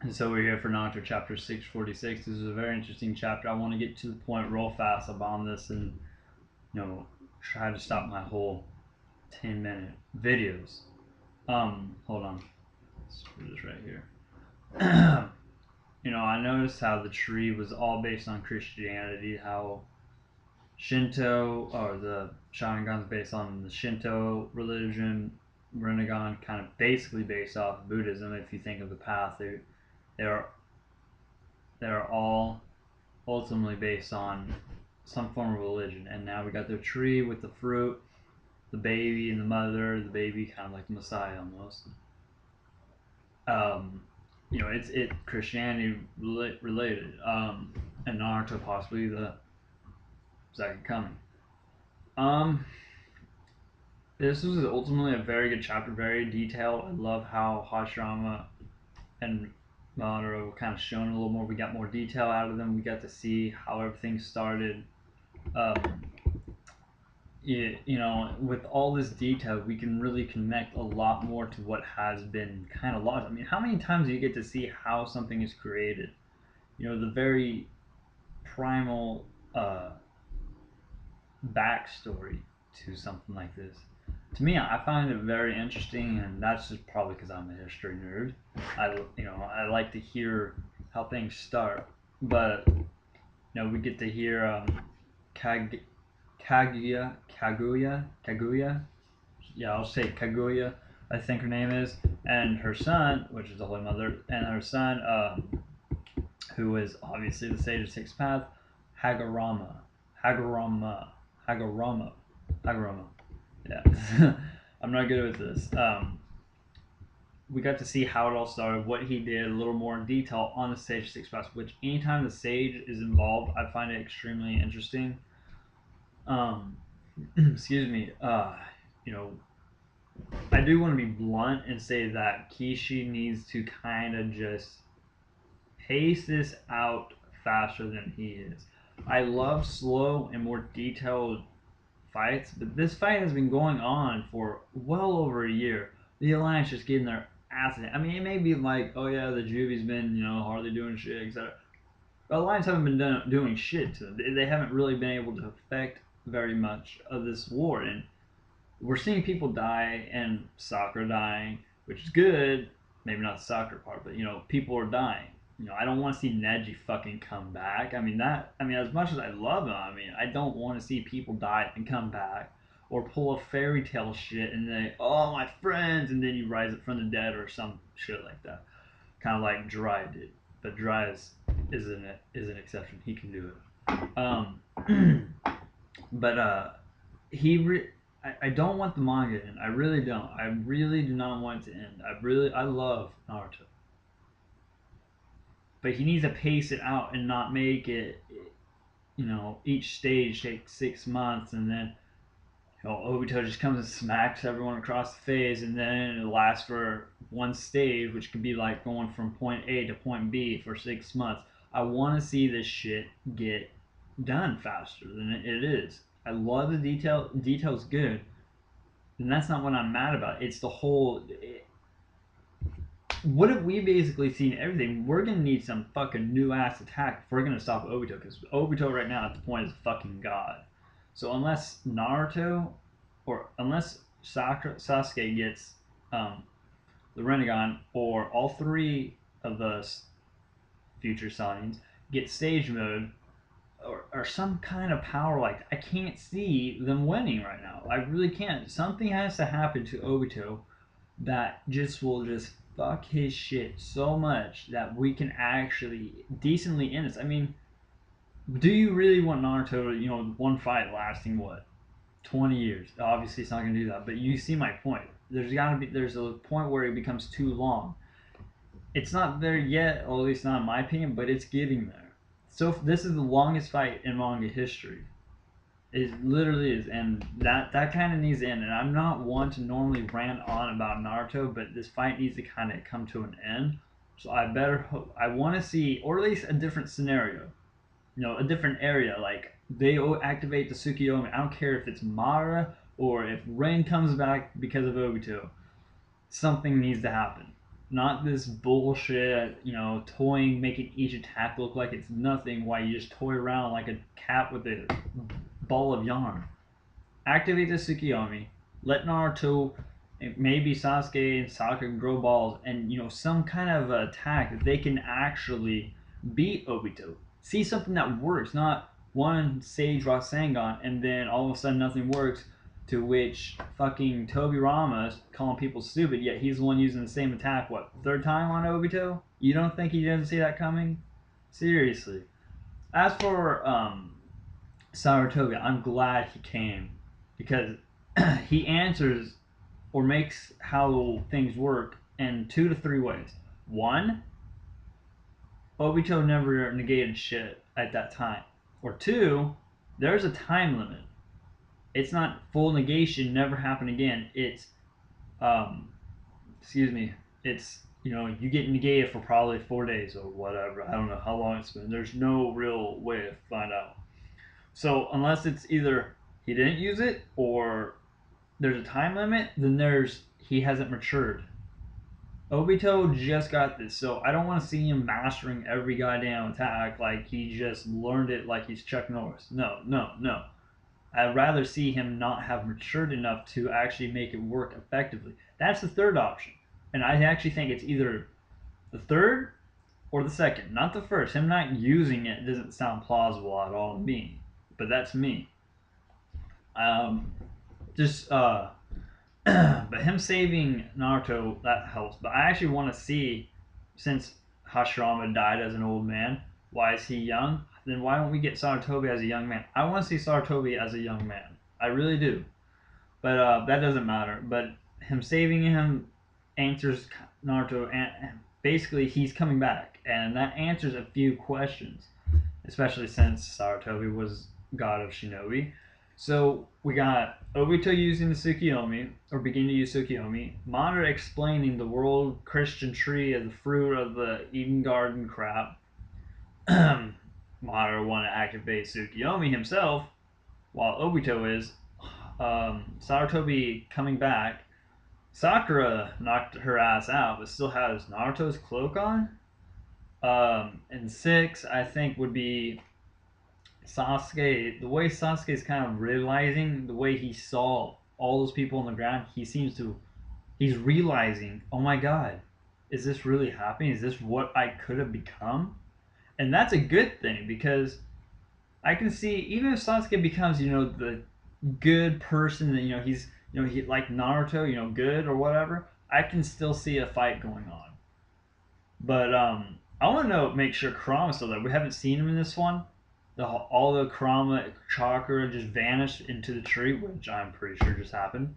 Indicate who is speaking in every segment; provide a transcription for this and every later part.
Speaker 1: And so we're here for Naruto chapter 646. This is a very interesting chapter. I want to get to the point real fast about this and, try to stop my whole 10-minute videos. Hold on. Let's do this right here. I noticed how the tree was all based on Christianity, how Shinto, or the Sharingan's based on the Shinto religion, Rinnegan kind of basically based off of Buddhism. If you think of the path, they're they're all ultimately based on some form of religion. And now we got the tree with the fruit, the baby and the mother, the baby kind of like the Messiah almost. It's Christianity related, and Naruto possibly the second coming. This was ultimately a very good chapter, very detailed. I love how Hashirama and Madara were kind of shown a little more. We got more detail out of them. We got to see how everything started. With all this detail, we can really connect a lot more to what has been kind of lost. I mean, how many times do you get to see how something is created? The very primal backstory to something like this. To me, I find it very interesting, and that's just probably because I'm a history nerd. I like to hear how things start, but we get to hear Kaguya. Yeah, I'll say Kaguya, I think her name is, and her son, which is the Holy Mother, and her son, who is obviously the Sage of Sixth Path, Hagoromo. Yeah, I'm not good with this. We got to see how it all started, what he did, a little more in detail on the Sage of Sixth Path, which anytime the Sage is involved, I find it extremely interesting. Excuse me. I do want to be blunt and say that Kishi needs to kind of just pace this out faster than he is. I love slow and more detailed fights, but this fight has been going on for well over a year. The Alliance just getting their ass in it. I mean, it may be like, oh yeah, the Juvi's been, hardly doing shit, etc. The Alliance haven't been doing shit to them. They haven't really been able to affect very much of this war, and we're seeing people die and Sakura dying, which is good. Maybe not the Sakura part, but people are dying. I don't want to see Neji fucking come back. As much as I love him, I don't want to see people die and come back, or pull a fairy tale shit and then, oh my friends, and then you rise up from the dead or some shit like that. Kind of like Dry did, but Dry is an exception. He can do it. But I don't want the manga to end. I really don't. I really do not want it to end. I love Naruto. But he needs to pace it out and not make it, each stage take 6 months, and then Obito just comes and smacks everyone across the face, and then it lasts for one stage, which could be like going from point A to point B for 6 months. I want to see this shit get done faster than it is. I love the detail. Detail's good, and that's not what I'm mad about. It's the whole. What if we basically seen everything? We're gonna need some fucking new ass attack if we're gonna stop Obito, because Obito right now at the point is a fucking god. So unless Naruto, or unless Sasuke gets the Rinnegan, or all three of the future Saiyans get stage mode, or some kind of power, like I can't see them winning right now. I really can't. Something has to happen to Obito that will just fuck his shit so much that we can actually decently end this. Do you really want Naruto to, one fight lasting what, 20 years? Obviously, it's not gonna do that. But you see my point. There's a point where it becomes too long. It's not there yet, or at least not in my opinion, but it's getting there. So this is the longest fight in manga history. It literally is, and that kind of needs to end. And I'm not one to normally rant on about Naruto, but this fight needs to kind of come to an end. So I want to see, or at least a different scenario, a different area. Like they activate the Tsukiyomi. I don't care if it's Madara or if Rain comes back because of Obito. Something needs to happen. Not this bullshit, toying, making each attack look like it's nothing while you just toy around like a cat with a ball of yarn. Activate the Tsukiyomi. Let Naruto, maybe Sasuke and Sakura grow balls, and some kind of attack that they can actually beat Obito. See something that works, not one Sage Rasengan and then all of a sudden nothing works. To which fucking Tobirama's calling people stupid, yet he's the one using the same attack. What, third time on Obito? You don't think he doesn't see that coming? Seriously. As for Saratoga, I'm glad he came because he answers or makes how things work in 2 to 3 ways. One, Obito never negated shit at that time. Or two, there's a time limit. It's not full negation, never happen again. It's, it's, you get negated for probably 4 days or whatever. I don't know how long it's been. There's no real way to find out. So unless it's either he didn't use it or there's a time limit, then he hasn't matured. Obito just got this, so I don't want to see him mastering every goddamn attack like he just learned it like he's Chuck Norris. No. I'd rather see him not have matured enough to actually make it work effectively. That's the third option. And I actually think it's either the third or the second, not the first. Him not using it doesn't sound plausible at all to me, but that's me. But him saving Naruto, that helps. But I actually want to see, since Hashirama died as an old man, why is he young? Then why don't we get Saratobi as a young man? I want to see Saratobi as a young man. I really do. But that doesn't matter. But him saving him answers Naruto, and basically he's coming back. And that answers a few questions, especially since Saratobi was god of shinobi. So we got Obito using the Tsukiyomi, or beginning to use Tsukiyomi. Madara explaining the world Christian tree as the fruit of the Eden Garden crap. Madara want to activate Tsukiyomi himself, while Obito is. Saratobi coming back. Sakura knocked her ass out, but still has Naruto's cloak on. And 6, I think, would be Sasuke. The way Sasuke is kind of realizing, the way he saw all those people on the ground, he's realizing, oh my god, is this really happening? Is this what I could have become? And that's a good thing, because I can see, even if Sasuke becomes, the good person that, he like Naruto, good or whatever, I can still see a fight going on. But I want to make sure Kurama's still there. We haven't seen him in this one. All the Kurama chakra just vanished into the tree, which I'm pretty sure just happened.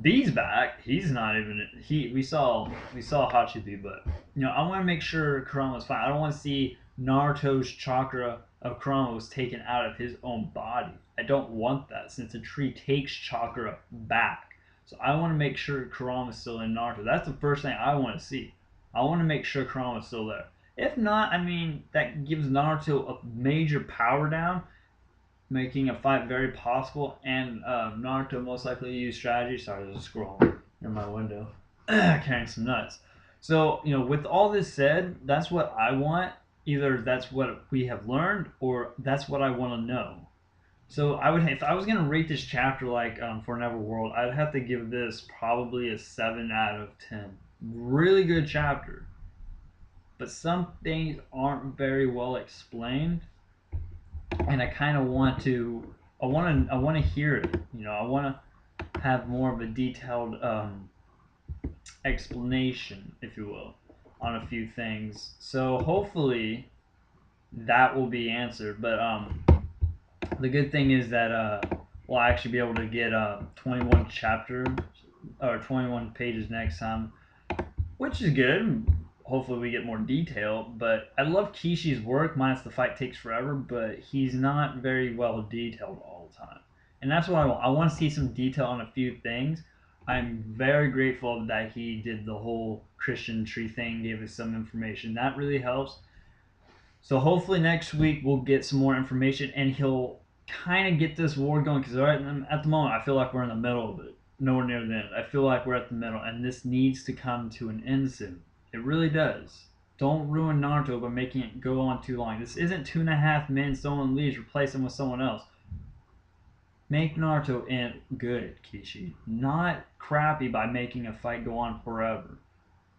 Speaker 1: B's back. He's not even. We saw Hachibi, but I want to make sure Kurama's fine. I don't want to see Naruto's chakra of Kurama was taken out of his own body. I don't want that, since a tree takes chakra back. So I want to make sure Kurama's still in Naruto. That's the first thing I want to see. I want to make sure Kurama's still there. If not, that gives Naruto a major power down, making a fight very possible, and Naruto most likely use strategy. Sorry, there's a squirrel in my window carrying some nuts. So, with all this said, that's what I want. Either that's what we have learned, or that's what I want to know. So if I was going to rate this chapter like For Never World, I'd have to give this probably a 7 out of 10. Really good chapter. But some things aren't very well explained, and I kind of want to hear it. I want to have more of a detailed explanation, if you will, on a few things. So hopefully that will be answered. But the good thing is that we'll actually be able to get 21 chapters or 21 pages next time, which is good. Hopefully we get more detail, but I love Kishi's work, minus the fight takes forever, but he's not very well detailed all the time. And that's what I want. I want to see some detail on a few things. I'm very grateful that he did the whole Christian tree thing, gave us some information. That really helps. So hopefully next week we'll get some more information, and he'll kind of get this war going, because right at the moment I feel like we're in the middle of it. Nowhere near the end. I feel like we're at the middle, and this needs to come to an end soon. It really does. Don't ruin Naruto by making it go on too long. This isn't 2.5 minutes, someone leaves, replace him with someone else. Make Naruto good, Kishi. Not crappy by making a fight go on forever.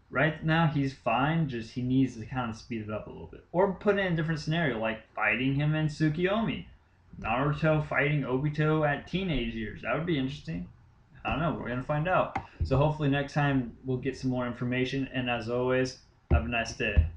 Speaker 1: Right now he's fine, just he needs to kind of speed it up a little bit. Or put it in a different scenario, like fighting him and Tsukiyomi. Naruto fighting Obito at teenage years. That would be interesting. I don't know, we're going to find out. So hopefully next time we'll get some more information, and as always, have a nice day.